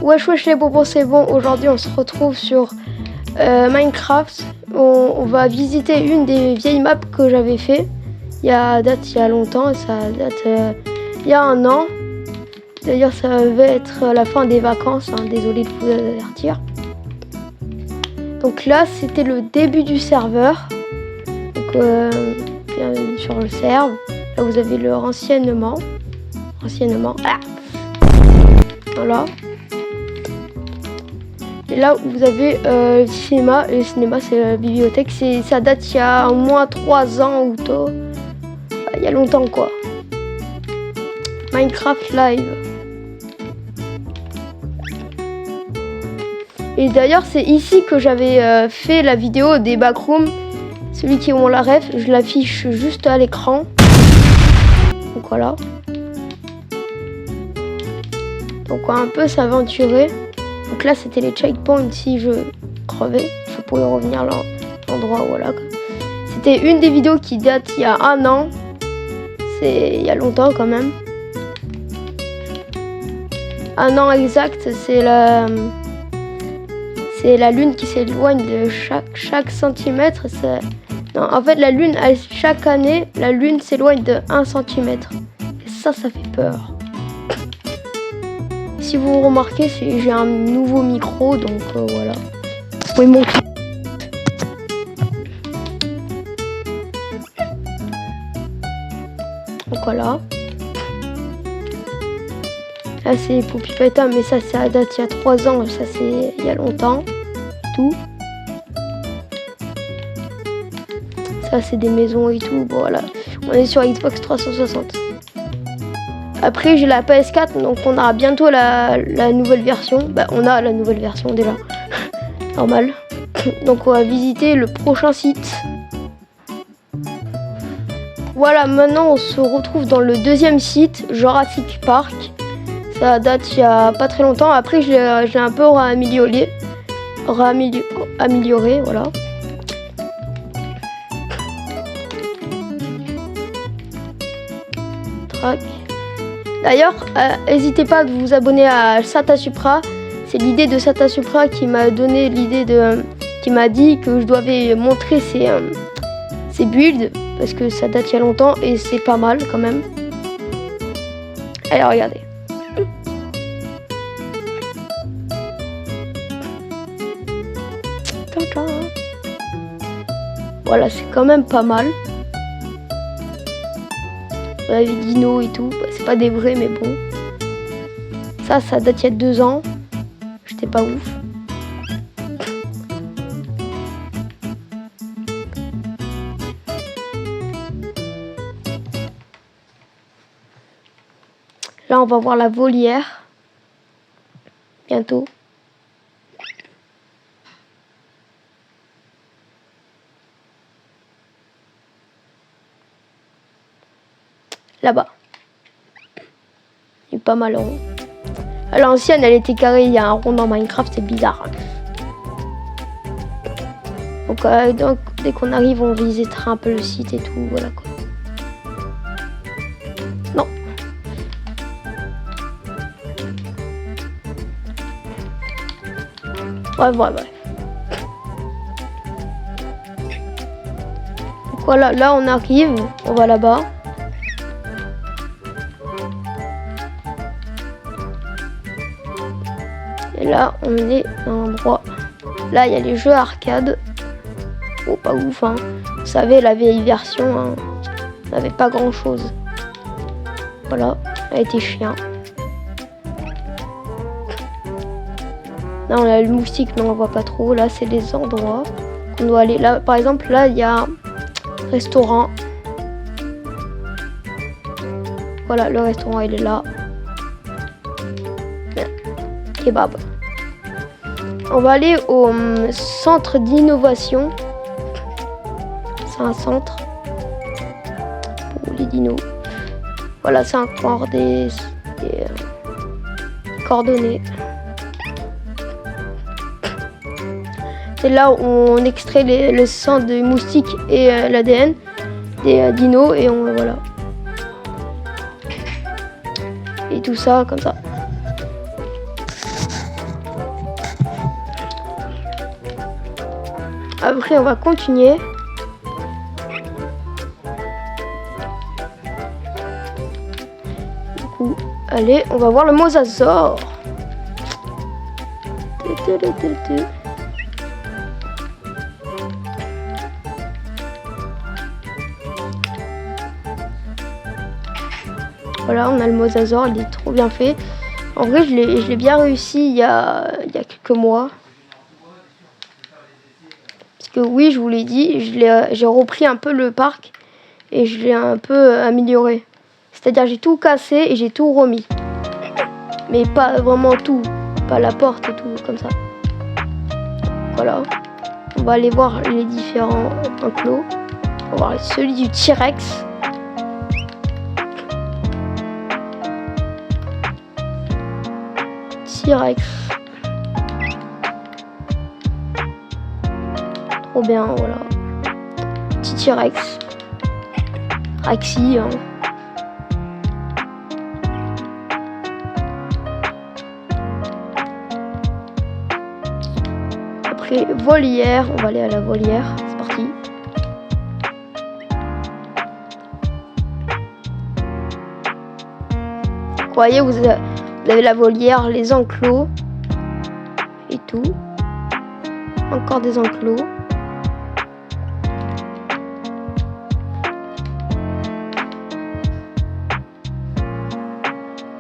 Wesh les bonbons, c'est bon. Aujourd'hui on se retrouve sur Minecraft. On va visiter une des vieilles maps que j'avais fait. Il y a longtemps, ça date il y a 1 an. D'ailleurs ça va être la fin des vacances, hein, désolé de vous avertir. Donc là c'était le début du serveur. Donc bienvenue sur le serve. Là vous avez le renseignement. Ah. Voilà. Et là vous avez le cinéma. Et le cinéma c'est la bibliothèque. Ça date il y a au moins 3 ans ou tôt. Il y a longtemps quoi. Minecraft Live. Et d'ailleurs c'est ici que j'avais fait la vidéo des backrooms. Celui qui ont la ref, je l'affiche juste à l'écran. Donc voilà. Donc on va un peu s'aventurer. Donc là c'était les checkpoints si je crevais. Je pourrais revenir à l'endroit, voilà. C'était une des vidéos qui date il y a 1 an. C'est il y a longtemps quand même. 1 an exact, c'est la lune qui s'éloigne de chaque centimètre. Non, en fait la lune, chaque année, la lune s'éloigne de 1 centimètre. Et ça fait peur. Si vous remarquez, j'ai un nouveau micro, donc voilà. Oui, mon. Donc voilà. Là c'est Poppy Peta, mais ça date il y a 3 ans, ça c'est il y a longtemps. Tout. Ça c'est des maisons et tout, bon, voilà. On est sur Xbox 360. Après j'ai la PS4, donc on aura bientôt la nouvelle version. Bah on a la nouvelle version déjà. Normal. Donc on va visiter le prochain site. Voilà, maintenant on se retrouve dans le deuxième site, Jurassic Park. Ça date il y a pas très longtemps. Après je l'ai un peu amélioré, voilà. Track. D'ailleurs, n'hésitez pas à vous abonner à Satasupra. C'est l'idée de Satasupra qui m'a donné l'idée qui m'a dit que je devais montrer ses builds parce que ça date il y a longtemps et c'est pas mal quand même. Allez, regardez. Voilà, c'est quand même pas mal. Vous avez Dino et tout. C'est pas des vrais, mais bon. Ça date il y a 2 ans. J'étais pas ouf. Là, on va voir la volière. Bientôt. Là-bas. Il est pas mal rond. À l'ancienne, elle était carrée. Il y a un rond dans Minecraft, c'est bizarre. Donc, dès qu'on arrive, on visitera un peu le site et tout. Voilà quoi. Non. Bref. Donc voilà, là on arrive. On va là-bas. Et là, on est dans l'endroit. Là, il y a les jeux arcade. Oh, pas ouf, hein. Vous savez, la vieille version, hein, n'avait pas grand-chose. Voilà, elle était chiant. Là, on a le moustique, mais on voit pas trop. Là, c'est les endroits qu'on doit aller. Là, par exemple, là, il y a un restaurant. Voilà, le restaurant, il est là. Kebab. On va aller au centre d'innovation. C'est un centre pour les dinos. Voilà, c'est encore des coordonnées. C'est là où on extrait le sang de moustiques et l'ADN des dinos et on voilà. Et tout ça comme ça. Après, on va continuer. Du coup, allez, on va voir le mosasaure. Voilà, on a le mosasaure, il est trop bien fait. En vrai, je l'ai bien réussi il y a quelques mois. Parce que oui, je vous l'ai dit, j'ai repris un peu le parc et je l'ai un peu amélioré. C'est-à-dire j'ai tout cassé et j'ai tout remis. Mais pas vraiment tout, pas la porte et tout comme ça. Voilà. On va aller voir les différents enclos. On va voir celui du T-Rex. T-Rex. Trop bien, voilà. Petit T-Rex. Rexy, hein. Après, volière. On va aller à la volière. C'est parti. Vous voyez, vous avez la volière, les enclos et tout. Encore des enclos.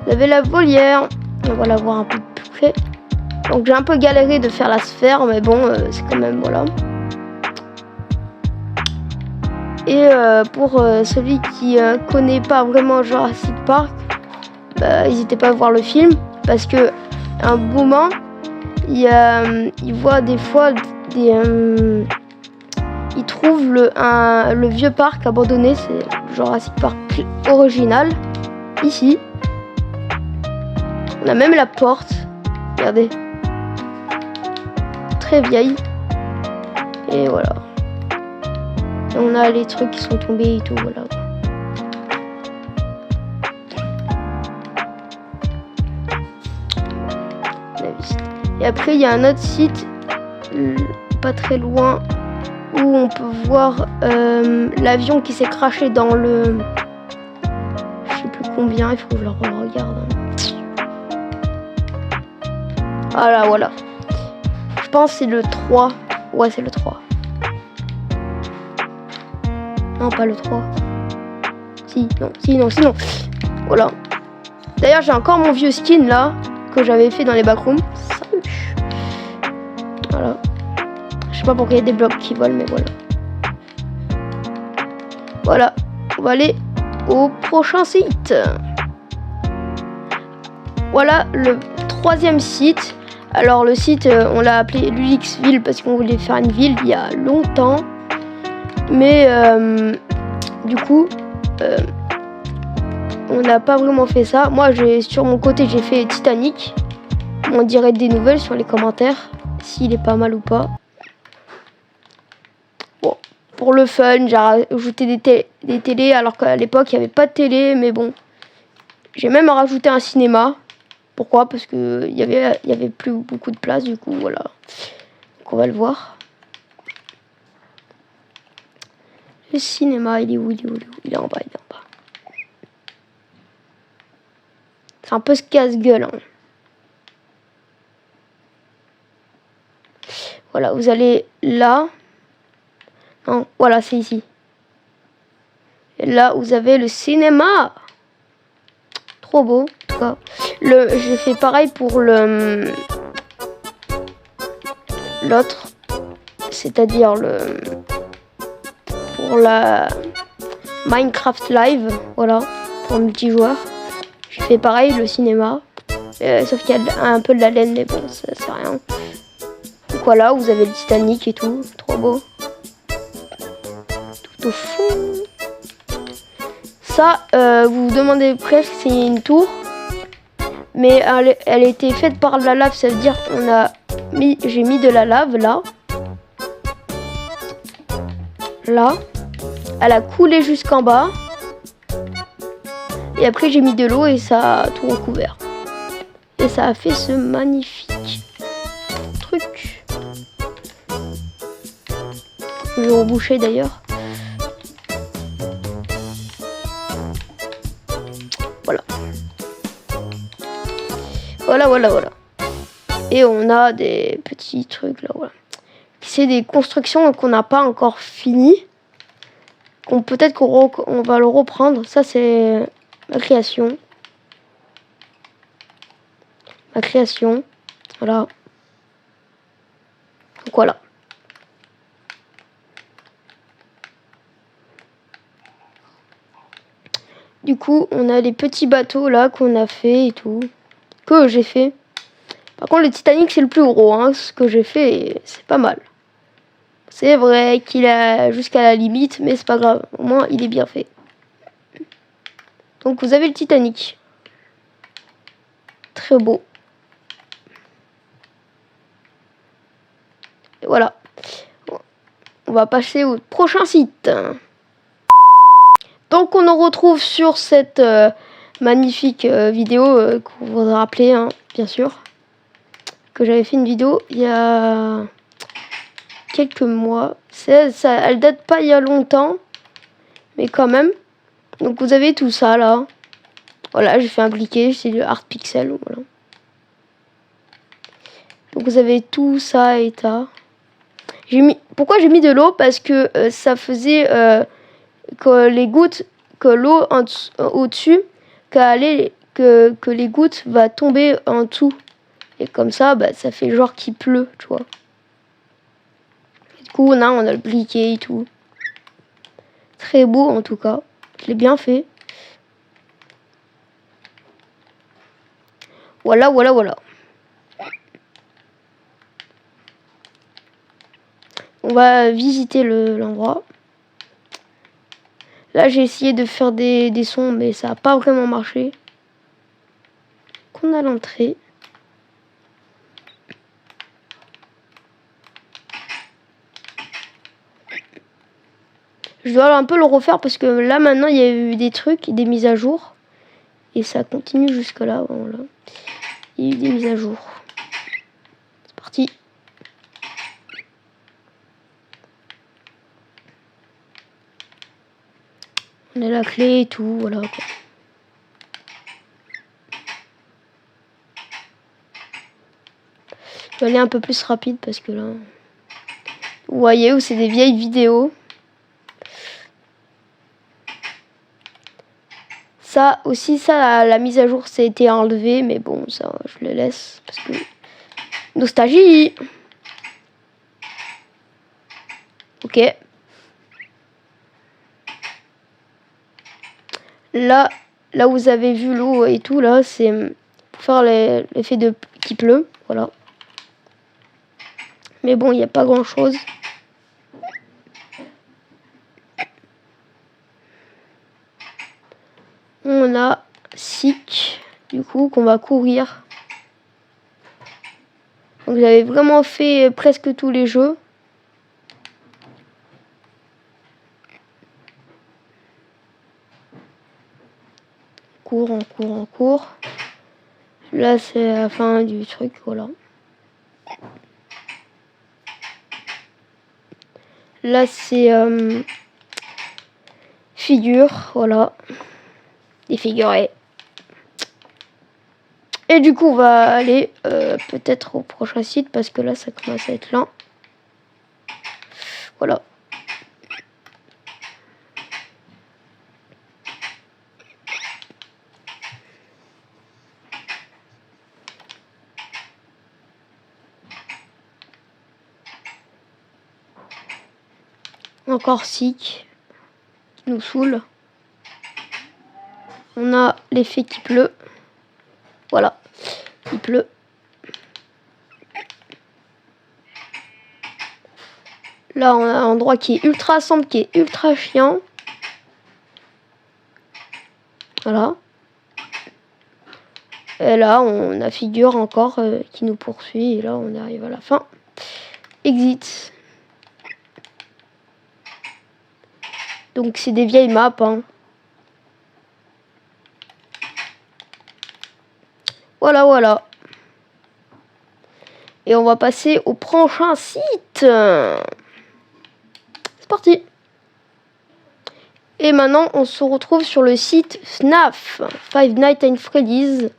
Vous avez la volière. On va la voir un peu plus près. Donc j'ai un peu galéré de faire la sphère, mais bon, c'est quand même, voilà. Et pour celui qui connaît pas vraiment Jurassic Park, bah, n'hésitez pas à voir le film, parce que un moment, il voit des fois il trouve le vieux parc abandonné, c'est Jurassic Park original, ici. On a même la porte, regardez, très vieille, et voilà. Et on a les trucs qui sont tombés et tout, voilà. Et après, il y a un autre site, pas très loin, où on peut voir l'avion qui s'est crashé dans le... Je sais plus combien, il faut que je le regarde. Voilà. Je pense que c'est le 3. Ouais, c'est le 3. Non, pas le 3. Sinon. Voilà. D'ailleurs, j'ai encore mon vieux skin là, que j'avais fait dans les backrooms. Voilà. Je sais pas pourquoi il y a des blocs qui volent, mais voilà. Voilà. On va aller au prochain site. Voilà le 3e site. Alors le site, on l'a appelé Lulixville parce qu'on voulait faire une ville il y a longtemps. Mais du coup, on n'a pas vraiment fait ça. Moi, sur mon côté, j'ai fait Titanic. On dirait des nouvelles sur les commentaires, s'il est pas mal ou pas. Bon, pour le fun, j'ai rajouté des télés, alors qu'à l'époque, il n'y avait pas de télé. Mais bon, j'ai même rajouté un cinéma. Pourquoi? Parce que il y avait plus beaucoup de place, du coup, voilà. Donc on va le voir. Le cinéma, il est où? Il est en bas, C'est un peu ce casse-gueule, hein. Voilà, vous allez là. Non, voilà, c'est ici. Et là, vous avez le cinéma. Trop beau, en tout cas. J'ai fait pareil pour l'autre. C'est-à-dire pour la Minecraft Live, voilà, pour multijoueur. J'ai fait pareil, le cinéma. Sauf qu'il y a un peu de la laine, mais bon, ça c'est rien. Donc voilà, vous avez le Titanic et tout, trop beau. Tout au fond. Ça, vous vous demandez presque, c'est une tour. Mais elle a été faite par de la lave, ça veut dire j'ai mis de la lave là. Là. Elle a coulé jusqu'en bas. Et après j'ai mis de l'eau et ça a tout recouvert. Et ça a fait ce magnifique truc. Je vais reboucher d'ailleurs. Voilà. Voilà. Et on a des petits trucs là, voilà. C'est des constructions qu'on n'a pas encore fini. Peut-être qu'on va le reprendre. Ça, c'est ma création. Voilà. Donc voilà. Du coup, on a les petits bateaux là qu'on a fait et tout. Que j'ai fait. Par contre, le Titanic, c'est le plus gros. Hein. Ce que j'ai fait, c'est pas mal. C'est vrai qu'il a jusqu'à la limite, mais c'est pas grave. Au moins, il est bien fait. Donc, vous avez le Titanic. Très beau. Et voilà. On va passer au prochain site. Donc, on en retrouve sur cette magnifique vidéo qu'on vous a rappelé, hein, bien sûr. Que j'avais fait une vidéo il y a quelques mois. Elle date pas il y a longtemps, mais quand même. Donc vous avez tout ça là. Voilà, j'ai fait impliquer, c'est le Art Pixel. Voilà. Donc vous avez tout ça et ça. Pourquoi j'ai mis de l'eau? Parce que ça faisait que les gouttes, que l'eau au-dessus, que les gouttes va tomber en dessous. Et comme ça, bah, ça fait genre qu'il pleut, tu vois. Du coup, on a le briquet et tout. Très beau en tout cas. Je l'ai bien fait. Voilà. On va visiter l'endroit. Là, j'ai essayé de faire des sons, mais ça n'a pas vraiment marché. On a l'entrée. Je dois un peu le refaire parce que là, maintenant, il y a eu des trucs, des mises à jour. Et ça continue jusque là. Voilà. Il y a eu des mises à jour. C'est parti. On a la clé et tout, voilà quoi. Je vais aller un peu plus rapide parce que là... Vous voyez où c'est des vieilles vidéos. Ça aussi, ça, la mise à jour, ça a été enlevé. Mais bon, ça, je le laisse parce que... Nostalgie. Ok. Là où vous avez vu l'eau et tout, là, c'est pour faire l'effet de qu'il pleut. Voilà. Mais bon, il n'y a pas grand-chose. On a Sick, du coup, qu'on va courir. Donc j'avais vraiment fait presque tous les jeux. On court. Là, c'est la fin du truc, voilà. Là, c'est figure, voilà. Des figurés. Et du coup, on va aller peut-être au prochain site parce que là, ça commence à être lent. Voilà. Encore Sick qui nous saoule. On a l'effet qui pleut. Voilà, il pleut. Là, on a un endroit qui est ultra sombre, qui est ultra chiant. Voilà. Et là, on a figure encore qui nous poursuit. Et là, on arrive à la fin. Exit. Donc, c'est des vieilles maps. Hein. Voilà. Et on va passer au prochain site. c'est parti. Et maintenant, on se retrouve sur le site FNAF, Five Nights at Freddy's,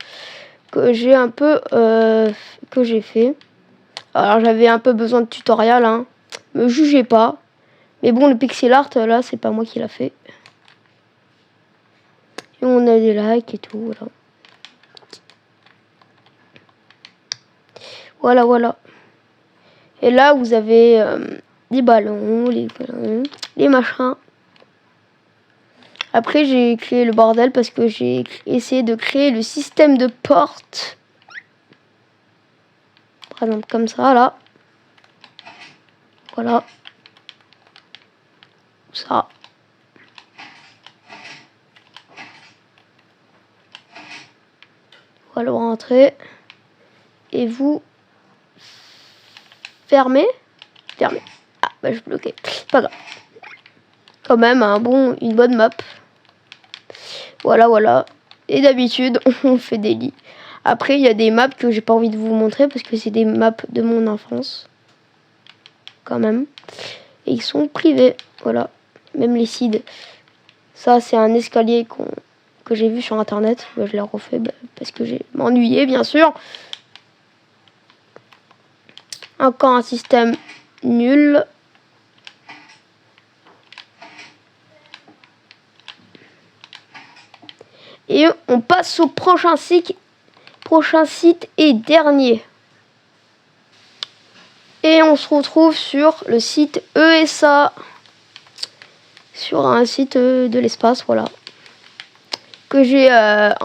que j'ai un peu, que j'ai fait. Alors, j'avais un peu besoin de tutoriel, hein. Me jugez pas. Mais bon, le pixel art, là, c'est pas moi qui l'a fait. Et on a des likes et tout, voilà. Voilà. Et là, vous avez les ballons, les machins. Après, j'ai créé le bordel parce que j'ai essayé de créer le système de porte. Par exemple, comme ça, là. Voilà. Ça. Voilà, vous rentrez. Et vous fermez. Ah, bah je bloquais. Pas grave. Quand même, une bonne map. Voilà. Et d'habitude, on fait des lits. Après, il y a des maps que j'ai pas envie de vous montrer parce que c'est des maps de mon enfance. Quand même. Et ils sont privés. Voilà. Même les seeds. Ça, c'est un escalier que j'ai vu sur internet. Je l'ai refait parce que j'ai m'ennuyé, bien sûr. Encore un système nul. Et on passe au prochain site et dernier. Et on se retrouve sur le site ESA. Sur un site de l'espace, voilà. Que j'ai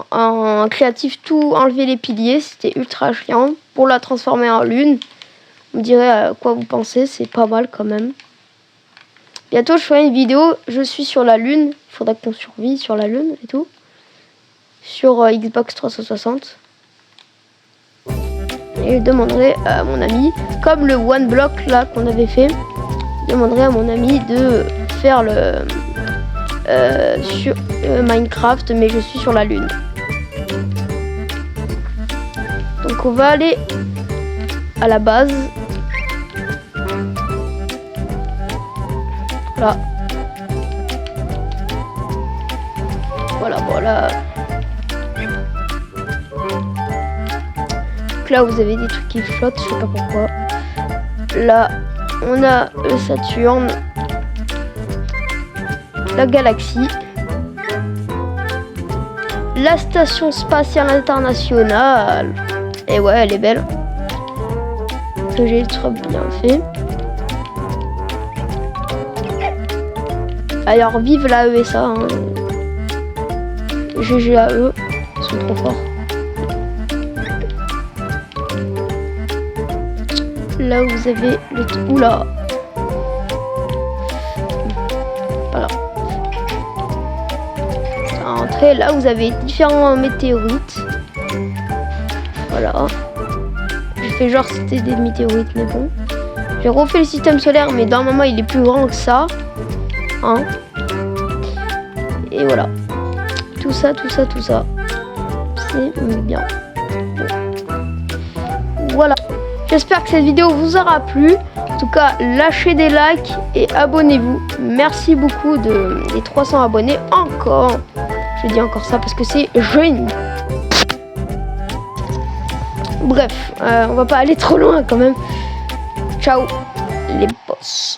en créatif tout enlevé les piliers. C'était ultra chiant. Pour la transformer en lune. Vous me direz quoi vous pensez. C'est pas mal quand même. Bientôt je ferai une vidéo. Je suis sur la lune. Il faudra qu'on survive sur la lune et tout. Sur Xbox 360. Et je demanderai à mon ami, comme le one block là qu'on avait fait, je demanderai à mon ami de faire le sur Minecraft, mais je suis sur la lune. Donc on va aller à la base. Voilà. Là vous avez des trucs qui flottent, je sais pas pourquoi. Là on a le Saturne, la galaxie, la station spatiale internationale. Et ouais, elle est belle. Que j'ai trop bien fait. Alors vive la ESA, hein. GG à eux, ils sont trop forts. Là vous avez le trou là. Voilà. Entrée, là vous avez différents météorites. Voilà. J'ai fait genre c'était des météorites, mais bon. J'ai refait le système solaire, mais normalement il est plus grand que ça. Hein. Et voilà. Tout ça. C'est bien. Bon. Voilà. J'espère que cette vidéo vous aura plu. En tout cas, lâchez des likes et abonnez-vous. Merci beaucoup des 300 abonnés encore. Je dis encore ça parce que c'est génial. Bref, on va pas aller trop loin quand même. Ciao les boss.